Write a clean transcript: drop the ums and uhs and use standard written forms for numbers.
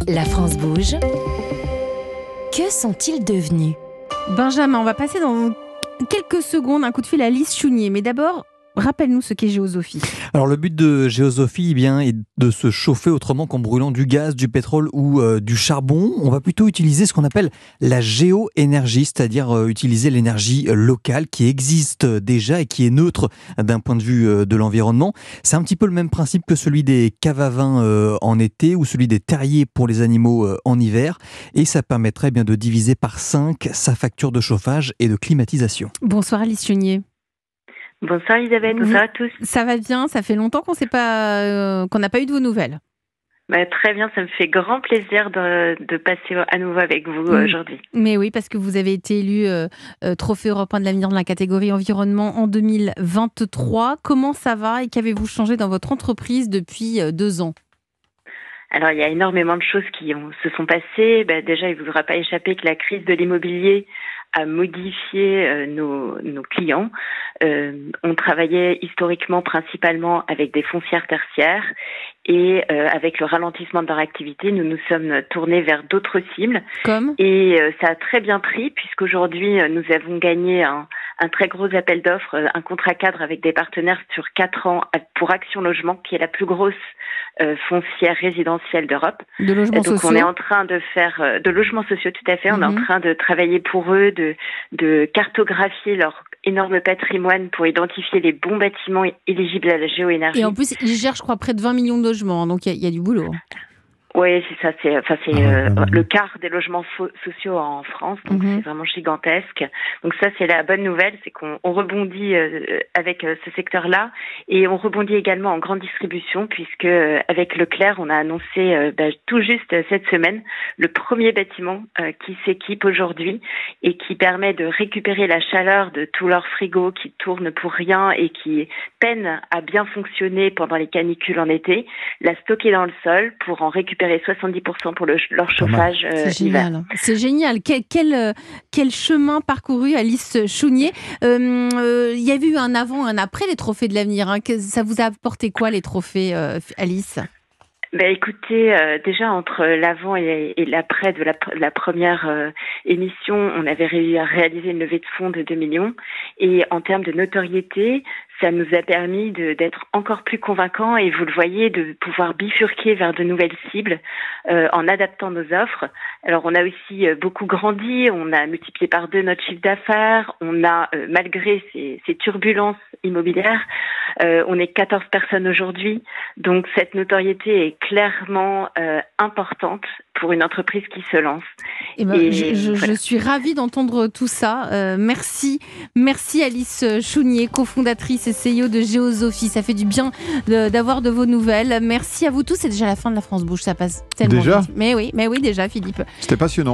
La France bouge. Que sont-ils devenus? Benjamin, on va passer dans quelques secondes un coup de fil à Alice Chounier. Mais d'abord, rappelle-nous ce qu'est Géosophie. Alors le but de Géosophie est de se chauffer autrement qu'en brûlant du gaz, du pétrole ou du charbon. On va plutôt utiliser ce qu'on appelle la géoénergie, c'est-à-dire utiliser l'énergie locale qui existe déjà et qui est neutre d'un point de vue de l'environnement. C'est un petit peu le même principe que celui des caves à vin en été ou celui des terriers pour les animaux en hiver. Et ça permettrait bien de diviser par 5 sa facture de chauffage et de climatisation. Bonsoir Alice Chounier. Bonsoir Isabelle, bonsoir à tous. Ça va bien, ça fait longtemps qu'on n'a pas eu de vos nouvelles. Très bien, ça me fait grand plaisir de passer à nouveau avec vous aujourd'hui. Mais oui, parce que vous avez été élu Trophée européen de l'avenir dans la catégorie environnement en 2023. Comment ça va et qu'avez-vous changé dans votre entreprise depuis 2 ans ? Alors, il y a énormément de choses qui se sont passées. Déjà, il ne vous aura pas échappé que la crise de l'immobilier a modifié nos clients. On travaillait historiquement principalement avec des foncières tertiaires et avec le ralentissement de leur activité, nous nous sommes tournés vers d'autres cibles. Et ça a très bien pris puisqu'aujourd'hui, nous avons gagné un très gros appel d'offres, un contrat cadre avec des partenaires sur 4 ans pour Action Logement, qui est la plus grosse foncière résidentielle d'Europe. De logements sociaux. On est en train de faire de logements sociaux, tout à fait. On est en train de travailler pour eux, de cartographier leur énorme patrimoine pour identifier les bons bâtiments éligibles à la géoénergie. Et en plus, ils gèrent, je crois, près de 20 millions de logements, donc il y a du boulot. Oui, c'est ça. C'est le quart des logements sociaux en France, donc c'est vraiment gigantesque. Donc ça, c'est la bonne nouvelle, c'est qu'on rebondit avec ce secteur-là et on rebondit également en grande distribution puisque avec Leclerc, on a annoncé tout juste cette semaine le premier bâtiment qui s'équipe aujourd'hui et qui permet de récupérer la chaleur de tous leurs frigos qui tournent pour rien et qui peinent à bien fonctionner pendant les canicules en été, la stocker dans le sol pour en récupérer 70% pour leur chauffage hiver. C'est génial. Quel chemin parcouru, Alice Chounier. Il y a eu un avant et un après les trophées de l'avenir. Ça vous a apporté quoi les trophées, Alice ? Écoutez, déjà entre l'avant et l'après de la première émission, on avait réalisé une levée de fonds de 2 millions. Et en termes de notoriété, ça nous a permis d'être encore plus convaincants et vous le voyez, de pouvoir bifurquer vers de nouvelles cibles en adaptant nos offres. Alors on a aussi beaucoup grandi, on a multiplié par 2 notre chiffre d'affaires, on a, malgré ces turbulences immobilières, on est 14 personnes aujourd'hui. Donc cette notoriété est clairement importante pour une entreprise qui se lance. Je suis ravie d'entendre tout ça. Merci Alice Chounier, cofondatrice et CEO de Géosophie. Ça fait du bien d'avoir de vos nouvelles. Merci à vous tous. C'est déjà la fin de La France bouge. Ça passe tellement vite. Mais oui, déjà, Philippe. C'était passionnant.